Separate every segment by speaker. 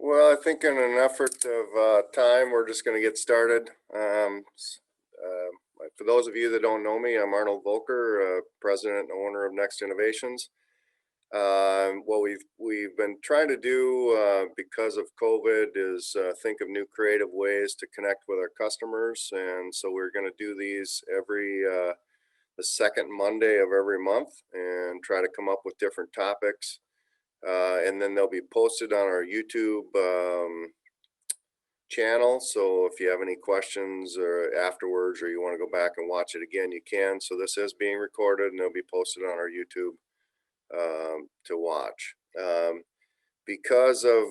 Speaker 1: Well, I think in an effort of time, we're just going to get started. For those of you that don't know me, I'm Arnold Volker, president and owner of Next Innovations. What we've been trying to do because of COVID is think of new creative ways to connect with our customers, and so we're going to do these every the second Monday of every month, and try to come up with different topics. And then they'll be posted on our YouTube channel. So if you have any questions or afterwards, or you want to go back and watch it again, you can. So this is being recorded, and it'll be posted on our YouTube to watch. Because of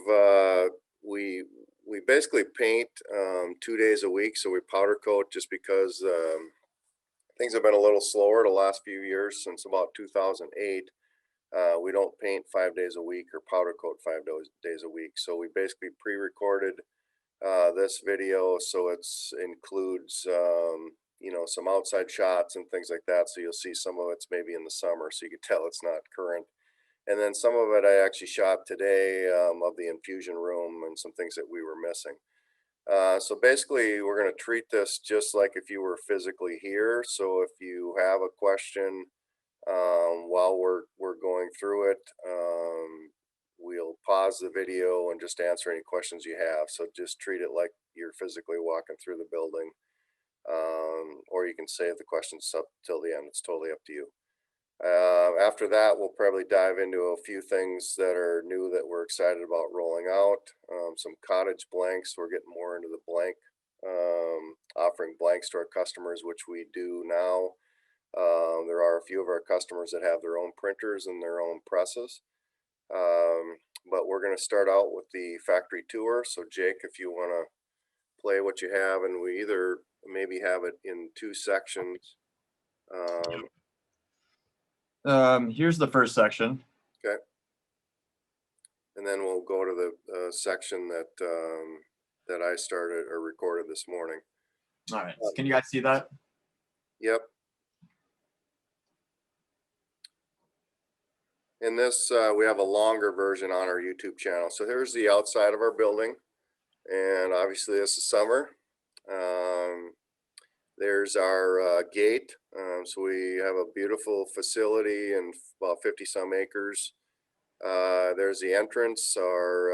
Speaker 1: we basically paint 2 days a week, so we powder coat just because things have been a little slower the last few years since about 2008. We don't paint 5 days a week or powder coat 5 days a week. So we basically pre-recorded this video, so it's includes some outside shots and things like that. So you'll see some of it's maybe in the summer, so you can tell it's not current. And then some of it I actually shot today of the infusion room and some things that we were missing. So basically, we're going to treat this just like if you were physically here. So if you have a question while we're going through it, we'll pause the video and just answer any questions you have. So just treat it like you're physically walking through the building, or you can save the questions up till the end. It's totally up to you. After that, we'll probably dive into a few things that are new that we're excited about rolling out. Some cottage blanks. We're getting more into the blank, offering blanks to our customers, which we do now. There are a few of our customers that have their own printers and their own presses. But we're going to start out with the factory tour. So Jake, if you want to play what you have, and we either maybe have it in two sections.
Speaker 2: Here's the first section.
Speaker 1: Okay. And then we'll go to the section that that I started or recorded this morning.
Speaker 2: All right. Can you guys see that?
Speaker 1: Yep. In this, we have a longer version on our YouTube channel. So here's the outside of our building. And obviously this is summer. There's our gate. So we have a beautiful facility and about 50 some acres. There's the entrance, our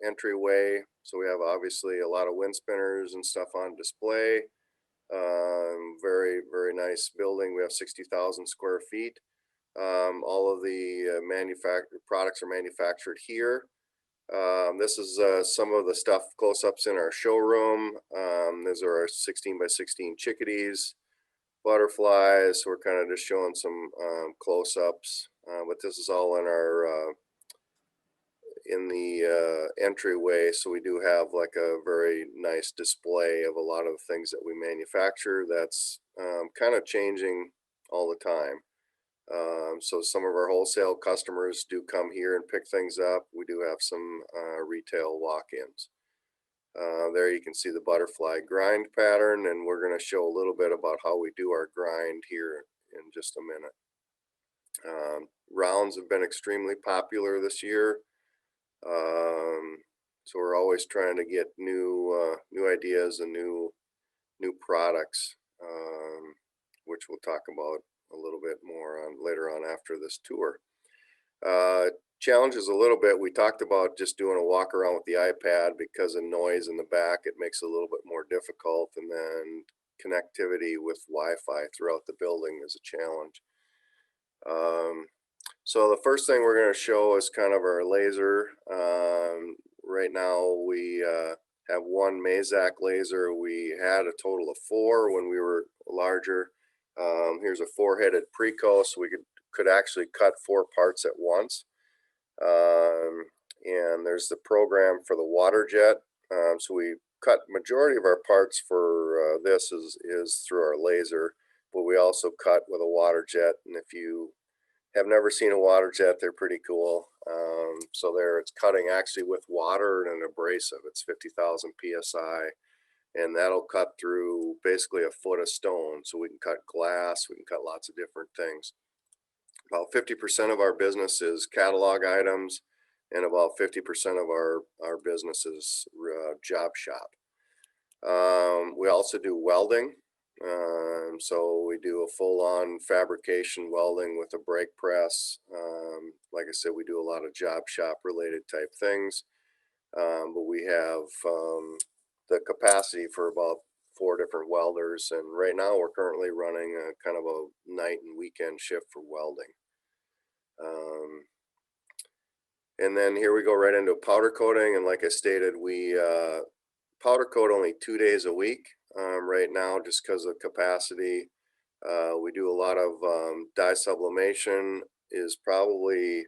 Speaker 1: entryway. So we have obviously a lot of wind spinners and stuff on display. Very, very nice building. We have 60,000 square feet. All of the manufactured products are manufactured here. This is some of the stuff close-ups in our showroom. These are our 16 by 16 chickadees, butterflies. So we're kind of just showing some close-ups, but this is all in our in the entryway. So we do have like a very nice display of a lot of the things that we manufacture. That's kind of changing all the time. So some of our wholesale customers do come here and pick things up. We do have some retail walk-ins. There you can see the butterfly grind pattern, and we're going to show a little bit about how we do our grind here in just a minute. Rounds have been extremely popular this year. So we're always trying to get new ideas and new products, which we'll talk about a little bit more on later on after this tour. Challenges a little bit. We talked about just doing a walk around with the iPad because of noise in the back. It makes it a little bit more difficult, and then connectivity with Wi-Fi throughout the building is a challenge. So the first thing we're going to show is kind of our laser. Right now we have one Mazak laser. We had a total of 4 when we were larger. Here's a 4-headed Preco, so we could actually cut 4 parts at once. And there's the program for the water jet. So we cut majority of our parts for this is through our laser, but we also cut with a water jet. And if you have never seen a water jet, they're pretty cool. So there it's cutting actually with water and an abrasive. It's 50,000 PSI. And that'll cut through basically a foot of stone. So we can cut glass, we can cut lots of different things. About 50% of our business is catalog items. and about 50% of our business is job shop. We also do welding. So we do a full-on fabrication welding with a brake press. Like I said, we do a lot of job shop related type things. But we have the capacity for about 4 different welders, and right now we're currently running a kind of a night and weekend shift for welding. And then here we go right into powder coating, and like I stated, we powder coat only 2 days a week right now just because of capacity. We do a lot of dye sublimation is probably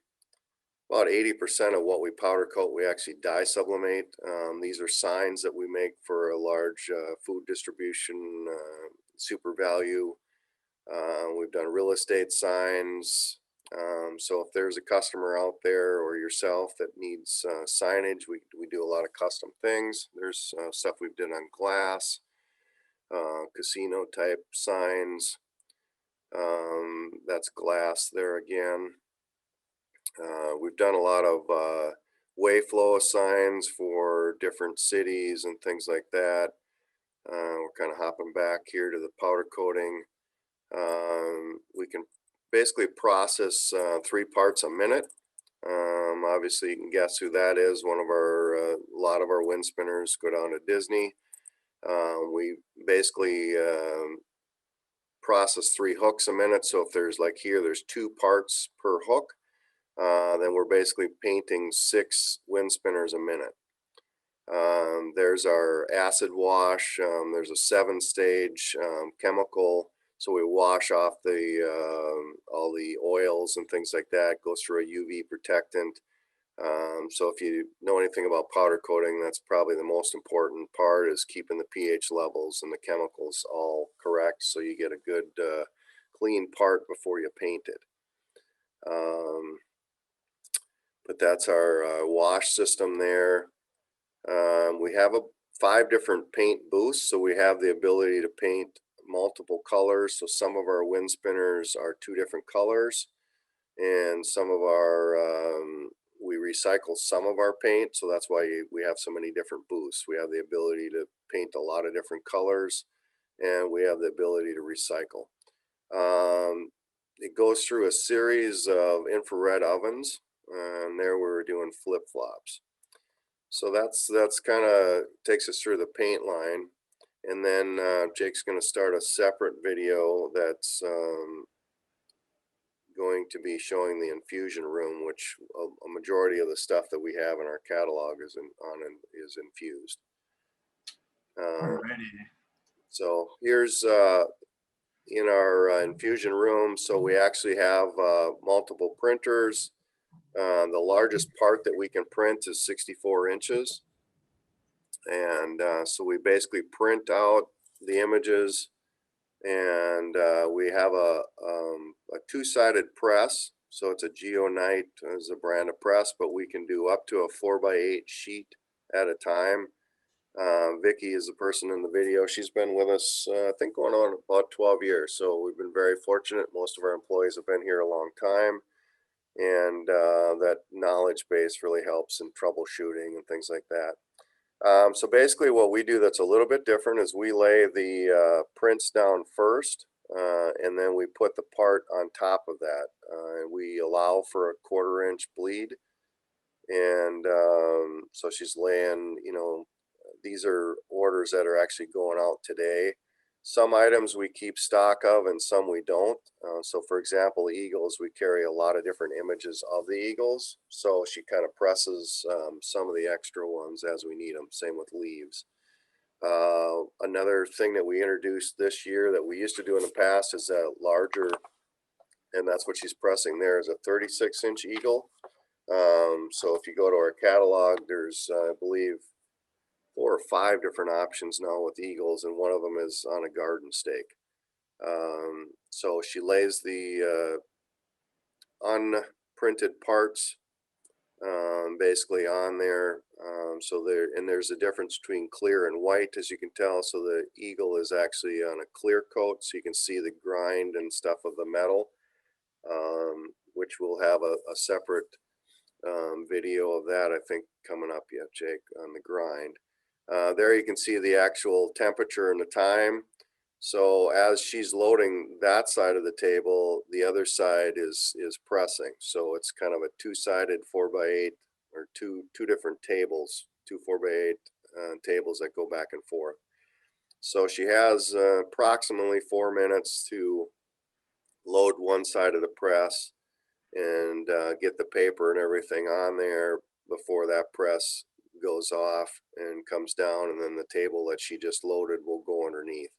Speaker 1: about 80% of what we powder coat, we actually dye sublimate. These are signs that we make for a large food distribution, super value. We've done real estate signs. So if there's a customer out there or yourself that needs signage, we do a lot of custom things. There's stuff we've done on glass, casino type signs. That's glass there again. We've done a lot of way flow signs for different cities and things like that. We're kind of hopping back here to the powder coating. We can basically process 3 parts a minute. Obviously, you can guess who that is. One of our, a lot of our wind spinners go down to Disney. We basically process 3 hooks a minute. So if there's like here, there's 2 parts per hook. Then we're basically painting 6 wind spinners a minute. There's our acid wash. There's a 7-stage chemical. So we wash off the all the oils and things like that. Goes through a UV protectant. So if you know anything about powder coating, that's probably the most important part, is keeping the pH levels and the chemicals all correct, so you get a good clean part before you paint it. But that's our wash system there. We have 5 different paint booths, so we have the ability to paint multiple colors. So some of our wind spinners are 2 different colors, and some of our we recycle some of our paint, so that's why we have so many different booths. We have the ability to paint a lot of different colors, and we have the ability to recycle. It goes through a series of infrared ovens, and there we're doing flip-flops. So that's kind of takes us through the paint line. And then Jake's going to start a separate video that's going to be showing the infusion room, which a majority of the stuff that we have in our catalog is infused.
Speaker 2: Alrighty.
Speaker 1: So here's in our infusion room. So we actually have multiple printers. The largest part that we can print is 64 inches. And so we basically print out the images, and we have a 2-sided press. So it's a Geonite as a brand of press, but we can do up to a 4x8 sheet at a time. Vicky is the person in the video. She's been with us, I think, going on about 12 years. So we've been very fortunate. Most of our employees have been here a long time, and that knowledge base really helps in troubleshooting and things like that. So basically what we do that's a little bit different is we lay the prints down first, and then we put the part on top of that. We allow for a 1/4 inch bleed. And so she's laying, you know, these are orders that are actually going out today. Some items we keep stock of and some we don't. So for example, the eagles, we carry a lot of different images of the eagles. So she kind of presses some of the extra ones as we need them. Same with leaves. Another thing that we introduced this year that we used to do in the past is a larger, and that's what she's pressing there, is a 36-inch eagle. So if you go to our catalog, there's, I believe, 4 or 5 different options now with eagles, and one of them is on a garden stake. So she lays the unprinted parts basically on there. So there's a difference between clear and white, as you can tell. So the eagle is actually on a clear coat, so you can see the grind and stuff of the metal, which will have a separate video of that, I think, coming up yet, Jake, on the grind. There you can see the actual temperature and the time. So as she's loading that side of the table, the other side is pressing. So it's kind of a two-sided 4x8, or two different tables, two 4x8 tables that go back and forth. So she has approximately 4 minutes to load one side of the press and get the paper and everything on there before that press goes off and comes down, and then the table that she just loaded will go underneath.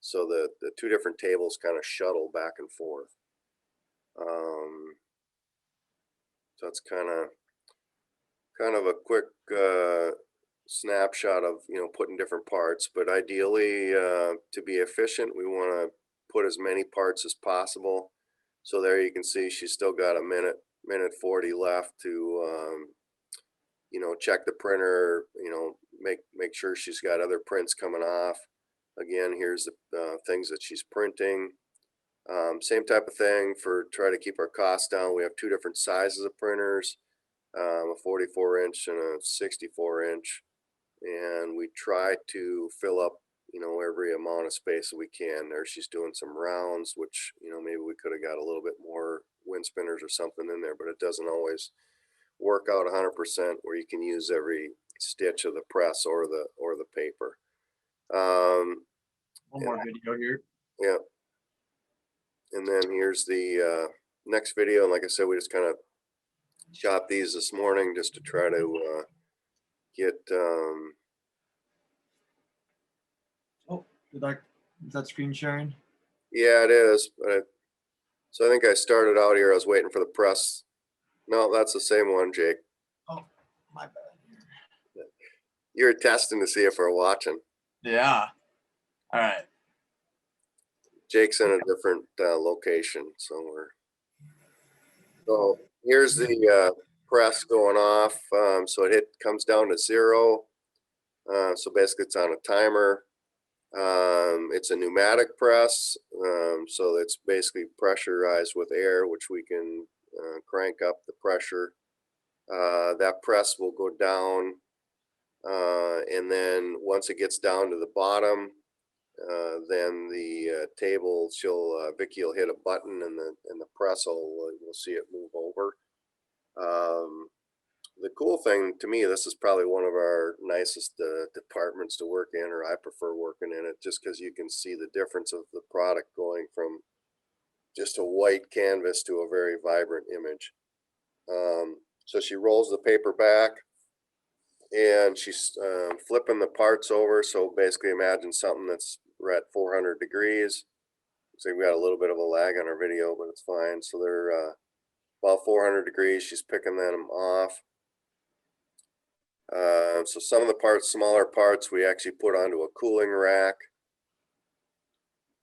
Speaker 1: So the two different tables kind of shuttle back and forth. So it's kind of a quick snapshot of, you know, putting different parts, but ideally to be efficient, we want to put as many parts as possible. So there you can see she's still got a minute 40 left to you know, check the printer, you know, make sure she's got other prints coming off. Again, here's the things that she's printing. Same type of thing for try to keep our costs down. We have two different sizes of printers, a 44-inch and a 64-inch, and we try to fill up, you know, every amount of space that we can. There she's doing some rounds, which, you know, maybe we could have got a little bit more wind spinners or something in there, but it doesn't always work out 100% where you can use every stitch of the press or the paper.
Speaker 2: One more video here.
Speaker 1: Yeah. And then here's the next video. And like I said, we just kind of shot these this morning just to try to get
Speaker 2: Oh, is that screen sharing?
Speaker 1: yeah, it is. But so I think I started out here. I was waiting for the press. No, that's the same one, Jake.
Speaker 2: Oh, my bad.
Speaker 1: You're testing to see if we're watching.
Speaker 2: Yeah. All right.
Speaker 1: Jake's in a different location, so so here's the press going off. So it comes down to 0. So basically it's on a timer. It's a pneumatic press, so it's basically pressurized with air, which we can crank up the pressure. That press will go down, and then once it gets down to the bottom, then the table, Vicky will hit a button, and the press will you'll see it move over. The cool thing to me, this is probably one of our nicest departments to work in, or I prefer working in it, just because you can see the difference of the product going from just a white canvas to a very vibrant image. So she rolls the paper back, and she's flipping the parts over. So basically imagine something that's at 400 degrees. So we got a little bit of a lag on our video, but it's fine. So they're about 400 degrees. She's picking them off. So some of the parts, smaller parts, we actually put onto a cooling rack.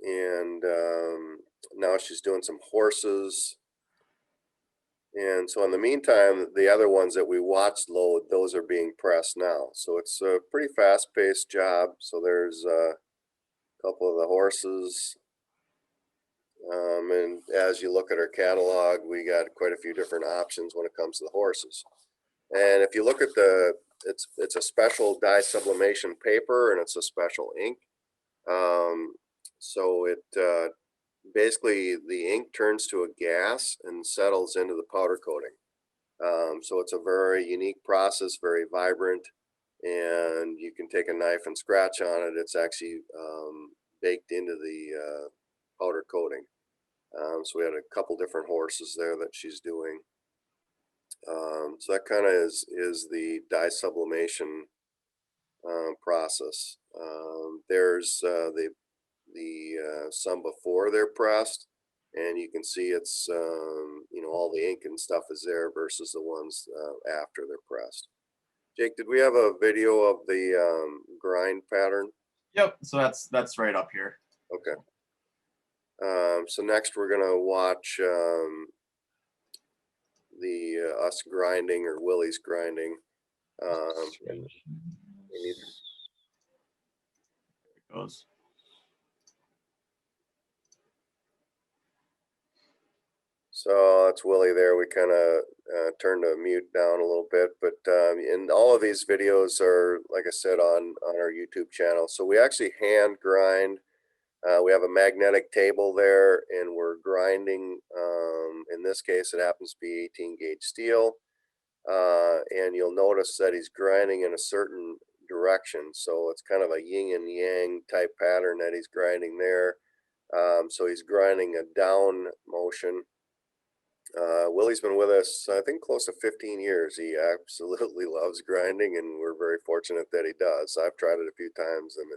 Speaker 1: And now she's doing some horses. And so in the meantime, the other ones that we watched load, those are being pressed now. So it's a pretty fast-paced job. So there's a couple of the horses. And as you look at our catalog, we got quite a few different options when it comes to the horses. And if you look at it's a special dye sublimation paper, and it's a special ink. So it basically the ink turns to a gas and settles into the powder coating. So it's a very unique process, very vibrant, and you can take a knife and scratch on it. It's actually baked into the powder coating. So we had a couple different horses there that she's doing. So that kind of is the dye sublimation process. There's the some before they're pressed, and you can see it's you know, all the ink and stuff is there versus the ones after they're pressed. Jake, did we have a video of the grind pattern?
Speaker 2: Yep. So that's right up here.
Speaker 1: Okay. So next we're gonna watch the us grinding, or Willie's grinding. And we need
Speaker 2: There it goes.
Speaker 1: So that's Willie there. We kind of turn the mute down a little bit, but and all of these videos are, like I said, on our YouTube channel. So we actually hand grind. We have a magnetic table there, and we're grinding. In this case, it happens to be 18 gauge steel, and you'll notice that he's grinding in a certain direction. So it's kind of a yin and yang type pattern that he's grinding there. So he's grinding a down motion. Willie's been with us, I think, close to 15 years. He absolutely loves grinding, and we're very fortunate that he does. I've tried it a few times, and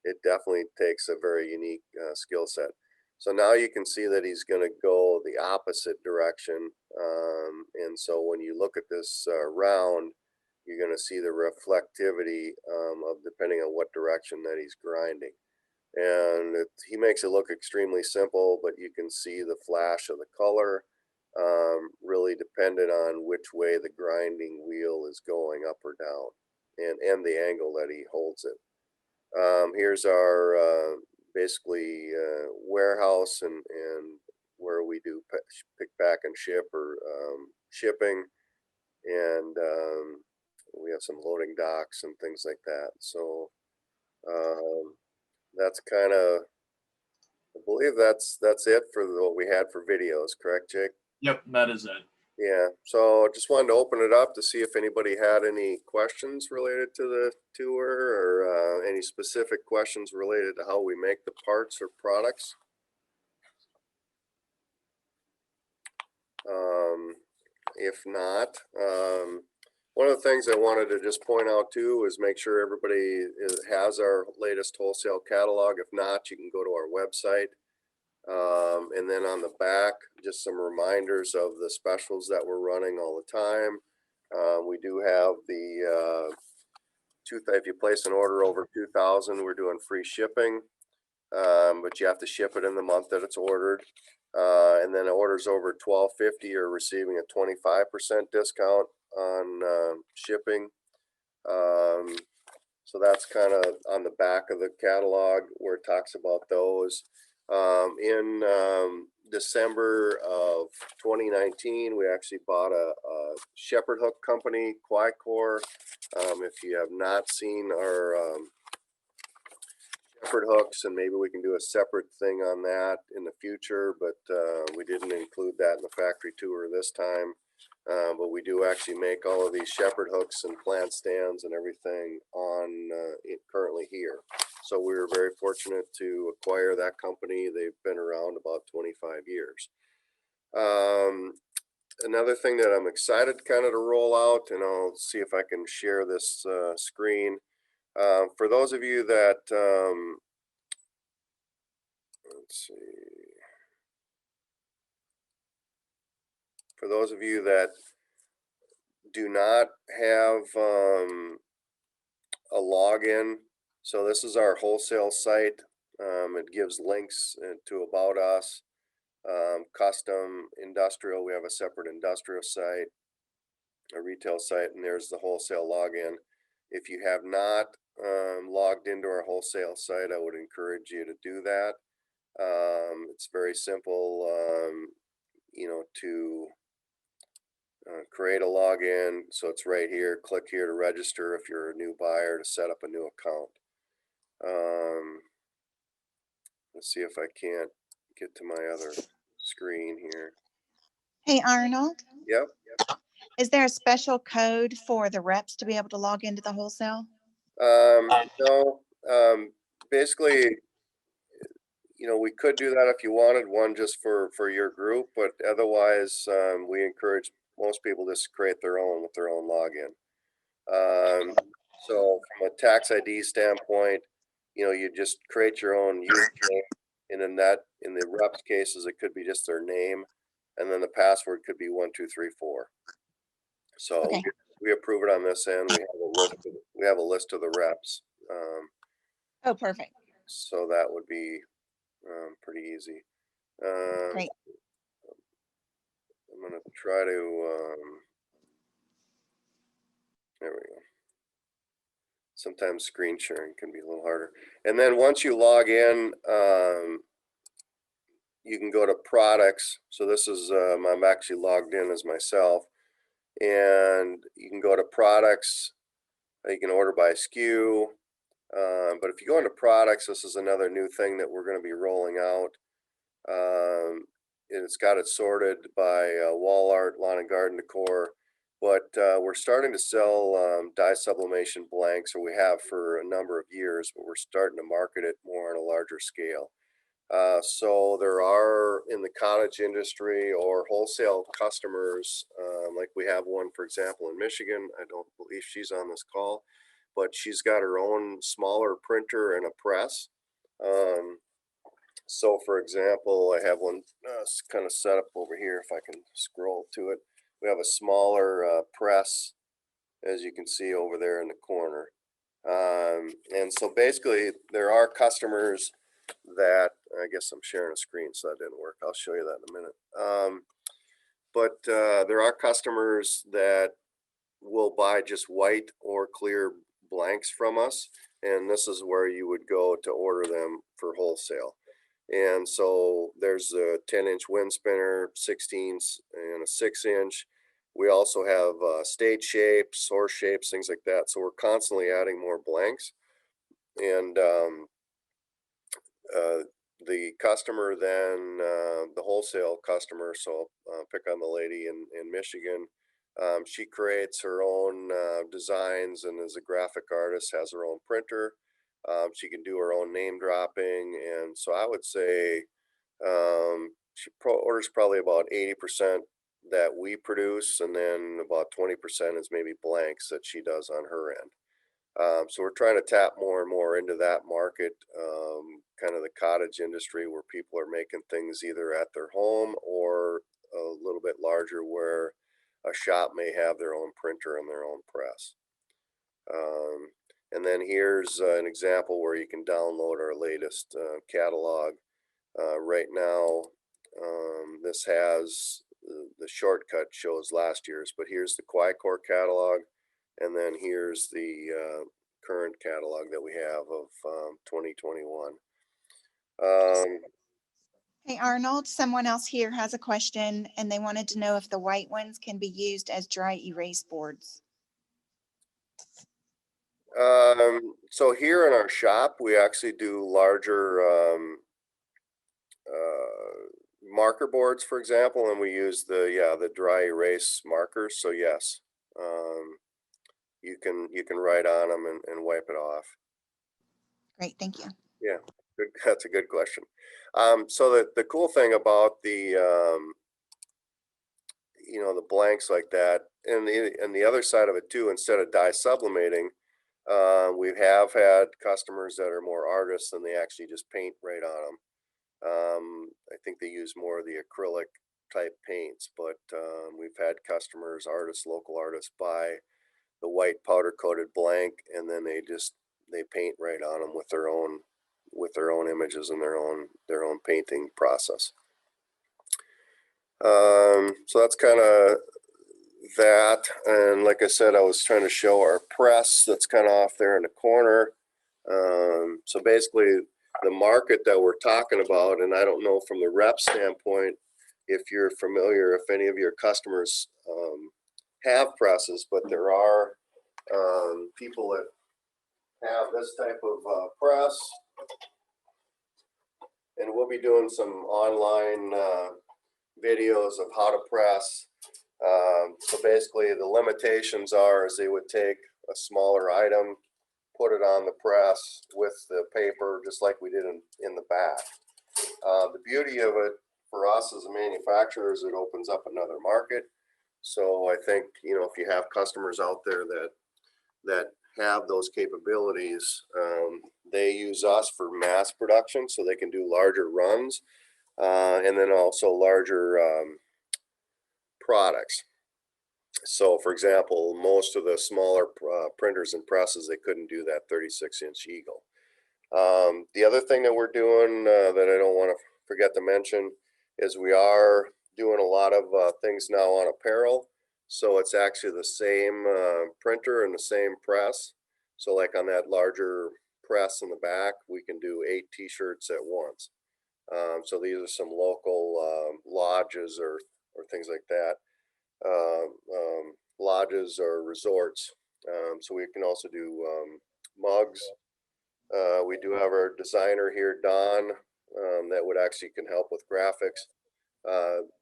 Speaker 1: it definitely takes a very unique skill set. So now you can see that he's going to go the opposite direction. And so when you look at this round, you're going to see the reflectivity of depending on what direction that he's grinding. And he makes it look extremely simple, but you can see the flash of the color, really dependent on which way the grinding wheel is going, up or down, and the angle that he holds it. Here's our basically warehouse and where we do pick, pack, and ship, or shipping, and we have some loading docks and things like that. So that's kind of, I believe that's it for what we had for videos, correct, Jake?
Speaker 2: Yep, that is it.
Speaker 1: Yeah, so just wanted to open it up to see if anybody had any questions related to the tour, or any specific questions related to how we make the parts or products. If not, one of the things I wanted to just point out too is make sure everybody has our latest wholesale catalog. If not, you can go to our website. And then on the back, just some reminders of the specials that we're running all the time. We do have the if you place an order over 2,000, we're doing free shipping, but you have to ship it in the month that it's ordered. And then orders over 1,250 are receiving a 25% discount on shipping. So that's kind of on the back of the catalog where it talks about those. In December of 2019, we actually bought a shepherd hook company, Quicor. If you have not seen our shepherd hooks, and maybe we can do a separate thing on that in the future, but we didn't include that in the factory tour this time. But we do actually make all of these shepherd hooks and plant stands and everything on currently here. So we were very fortunate to acquire that company. They've been around about 25 years. Another thing that I'm excited kind of to roll out, and I'll see if I can share this screen. For those of you that, let's see. For those of you that do not have a login, so this is our wholesale site. It gives links to About Us, custom, industrial. We have a separate industrial site, a retail site, and there's the wholesale login. If you have not logged into our wholesale site, I would encourage you to do that. It's very simple, to create a login. So it's right here. Click here to register if you're a new buyer, to set up a new account. Let's see if I can't get to my other screen here.
Speaker 3: Hey, Arnold,
Speaker 1: Yep.
Speaker 3: is there a special code for the reps to be able to log into the wholesale?
Speaker 1: No. Basically, we could do that if you wanted one just for your group, but otherwise, we encourage most people just create their own with their own login. So from a tax ID standpoint, you just create your own username, and in the reps cases, it could be just their name, and then the password could be 1234. So
Speaker 3: Okay.
Speaker 1: we approve it on this end. We have a list of the reps.
Speaker 3: Oh, perfect.
Speaker 1: So that would be pretty easy.
Speaker 3: Great.
Speaker 1: I'm gonna try to. There we go. Sometimes screen sharing can be a little harder. And then once you log in, you can go to products. So this is, I'm actually logged in as myself, and you can go to products. You can order by SKU. But if you go into products, this is another new thing that we're going to be rolling out. It's got it sorted by wall art, lawn and garden decor, but we're starting to sell dye sublimation blanks, or we have for a number of years, but we're starting to market it more on a larger scale. So there are, in the cottage industry or wholesale customers, like we have one, for example, in Michigan. I don't believe she's on this call, but she's got her own smaller printer and a press. So for example, I have one kind of set up over here. If I can scroll to it, we have a smaller press, as you can see over there in the corner. And so basically there are customers that, I guess I'm sharing a screen, so that didn't work. I'll show you that in a minute. But there are customers that will buy just white or clear blanks from us, and this is where you would go to order them for wholesale. And so there's a 10-inch wind spinner, 16s, and a 6-inch. We also have state shapes, horse shapes, things like that. So we're constantly adding more blanks. And the customer then, the wholesale customer, so I'll pick on the lady in Michigan. She creates her own designs, and as a graphic artist has her own printer. She can do her own name dropping, and so I would say she orders probably about 80% that we produce, and then about 20% is maybe blanks that she does on her end. So we're trying to tap more and more into that market, kind of the cottage industry, where people are making things either at their home or a little bit larger, where a shop may have their own printer and their own press. And then here's an example where you can download our latest catalog. Right now, this has the shortcut shows last year's, but here's the Qui-Core catalog, and then here's the current catalog that we have of 2021.
Speaker 3: Hey Arnold, someone else here has a question and they wanted to know if the white ones can be used as dry erase boards.
Speaker 1: So here in our shop, we actually do larger marker boards, for example, and we use the dry erase markers. So yes, you can write on them and wipe it off.
Speaker 3: Great, thank you.
Speaker 1: Yeah, good. That's a good question. So the cool thing about the the blanks like that, and the other side of it too, instead of dye sublimating, we have had customers that are more artists and they actually just paint right on them. I think they use more of the acrylic type paints, but we've had customers, artists, local artists, buy the white powder coated blank, and then they paint right on them with their own images and their own painting process. So that's kind of that. And like I said, I was trying to show our press that's kind of off there in the corner. So basically the market that we're talking about, and I don't know from the rep standpoint if you're familiar, if any of your customers have presses, but there are people that have this type of press, and we'll be doing some online videos of how to press. So basically the limitations are is they would take a smaller item, put it on the press with the paper, just like we did in the back. The beauty of it for us as a manufacturer is it opens up another market. So I think, if you have customers out there that have those capabilities, they use us for mass production so they can do larger runs, and then also larger products. So for example, most of the smaller printers and presses, they couldn't do that 36-inch Eagle. The other thing that we're doing that I don't want to forget to mention is we are doing a lot of things now on apparel. So it's actually the same printer and the same press. So like on that larger press in the back, we can do 8 t-shirts at once. So these are some local lodges or things like that. Lodges or resorts. So we can also do mugs. We do have our designer here, Don, that would actually can help with graphics.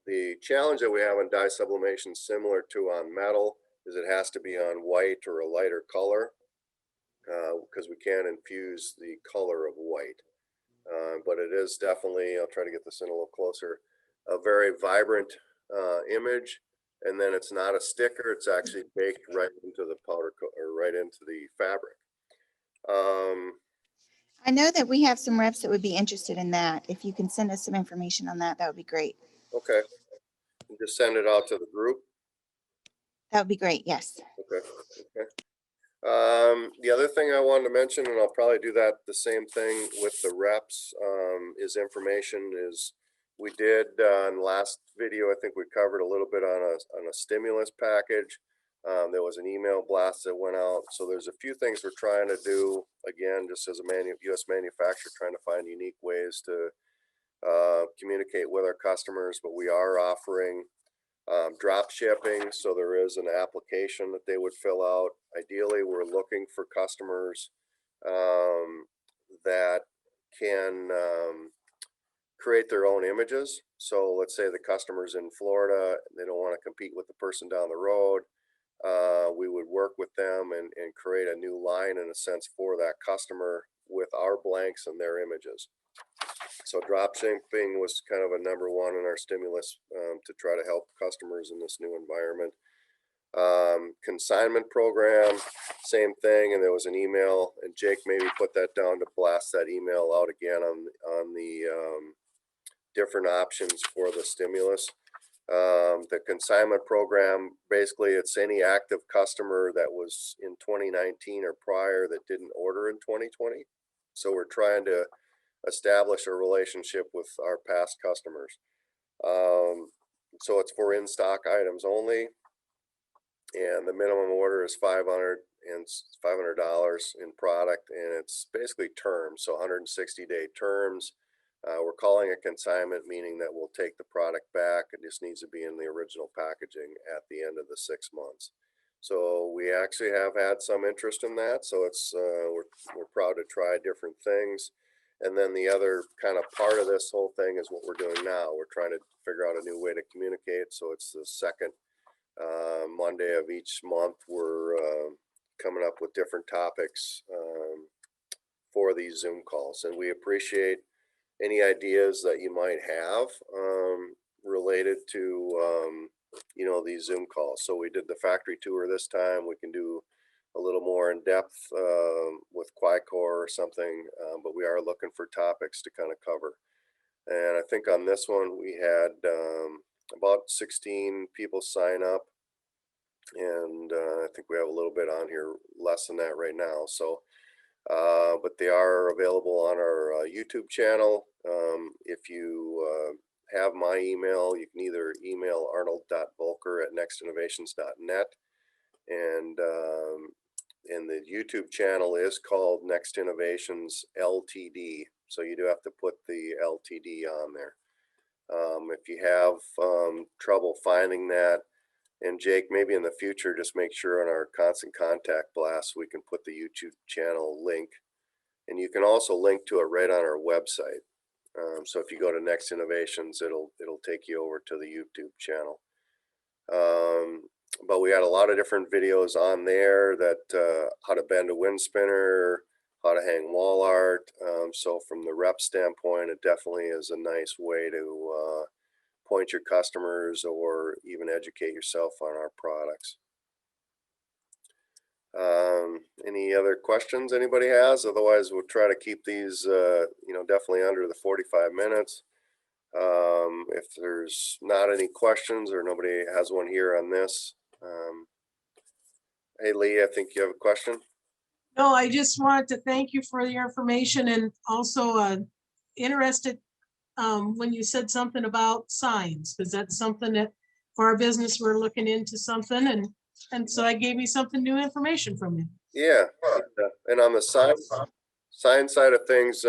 Speaker 1: The challenge that we have in dye sublimation, similar to on metal, is it has to be on white or a lighter color, because we can't infuse the color of white. But it is definitely, I'll try to get this in a little closer, a very vibrant image. And then it's not a sticker, it's actually baked right into the powder or right into the fabric.
Speaker 3: I know that we have some reps that would be interested in that. If you can send us some information on that, that would be great.
Speaker 1: Okay, just send it out to the group.
Speaker 3: That would be great. Yes.
Speaker 1: Okay. The other thing I wanted to mention, and I'll probably do that the same thing with the reps, is information is we did in the last video, I think we covered a little bit on a stimulus package. There was an email blast that went out. So there's a few things we're trying to do, again, just as a US manufacturer, trying to find unique ways to communicate with our customers, but we are offering drop shipping. So there is an application that they would fill out. Ideally, we're looking for customers that can create their own images. So let's say the customer's in Florida, they don't want to compete with the person down the road. We would work with them and create a new line, in a sense, for that customer with our blanks and their images. So drop shipping was kind of a number one in our stimulus to try to help customers in this new environment. Consignment program, same thing. And there was an email, and Jake maybe put that down to blast that email out again on the different options for the stimulus. The consignment program, basically it's any active customer that was in 2019 or prior that didn't order in 2020. So we're trying to establish a relationship with our past customers. So it's for in-stock items only, and the minimum order is $500 in product, and it's basically terms, so 160-day terms. We're calling it consignment, meaning that we'll take the product back. It just needs to be in the original packaging at the end of the 6 months. So we actually have had some interest in that. So it's we're proud to try different things. And then the other kind of part of this whole thing is what we're doing now. We're trying to figure out a new way to communicate. So it's the second Monday of each month. We're coming up with different topics for these Zoom calls. And we appreciate any ideas that you might have related to, these Zoom calls. So we did the factory tour this time. We can do a little more in depth with Quicor or something, but we are looking for topics to kind of cover. And I think on this one, we had about 16 people sign up. And I think we have a little bit on here, less than that right now. So, but they are available on our YouTube channel. If you have my email, you can either email arnold.volker@nextinnovations.net. And the YouTube channel is called Next Innovations Ltd. So you do have to put the Ltd on there. If you have trouble finding that, and Jake, maybe in the future, just make sure on our constant contact blast, we can put the YouTube channel link. And you can also link to it right on our website. So if you go to Next Innovations, it'll take you over to the YouTube channel. But we had a lot of different videos on there that how to bend a wind spinner, how to hang wall art. So from the rep standpoint, it definitely is a nice way to point your customers or even educate yourself on our products. Any other questions anybody has? Otherwise, we'll try to keep these, definitely under the 45 minutes. If there's not any questions or nobody has one here on this. Hey, Lee, I think you have a question.
Speaker 4: No, I just wanted to thank you for your information, and also interested when you said something about signs, because that's something that for our business, we're looking into something, and so I gave you something new information from you.
Speaker 1: Yeah. And on the sign side of things,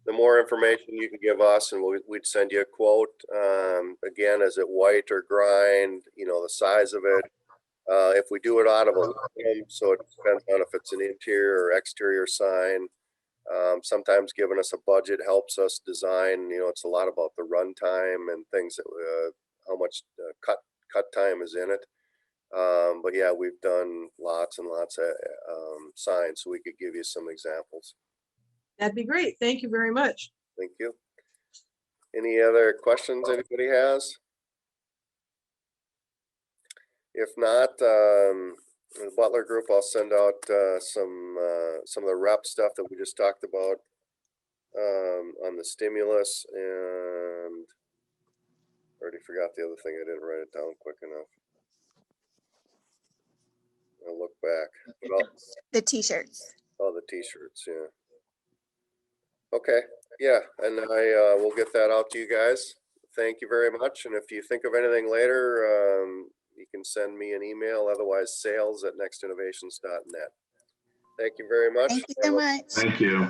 Speaker 1: the more information you can give us, and we'd send you a quote. Again, is it white or grind, you know, the size of it. If we do it out of aluminum, so it depends on if it's an interior or exterior sign. Sometimes giving us a budget helps us design, you know, it's a lot about the run time and things that, how much cut time is in it. But yeah, we've done lots and lots of signs, so we could give you some examples.
Speaker 4: That'd be great. Thank you very much.
Speaker 1: Thank you. Any other questions anybody has? If not, the Butler Group, I'll send out some of the rep stuff that we just talked about on the stimulus, and already forgot the other thing. I didn't write it down quick enough. I'll look back. But
Speaker 3: The t-shirts.
Speaker 1: oh, the t-shirts, yeah. Okay, yeah, and I will get that out to you guys. Thank you very much. And if you think of anything later, you can send me an email. Otherwise, sales@nextinnovations.net. Thank you very much.
Speaker 3: Thank you so much.
Speaker 5: Thank you.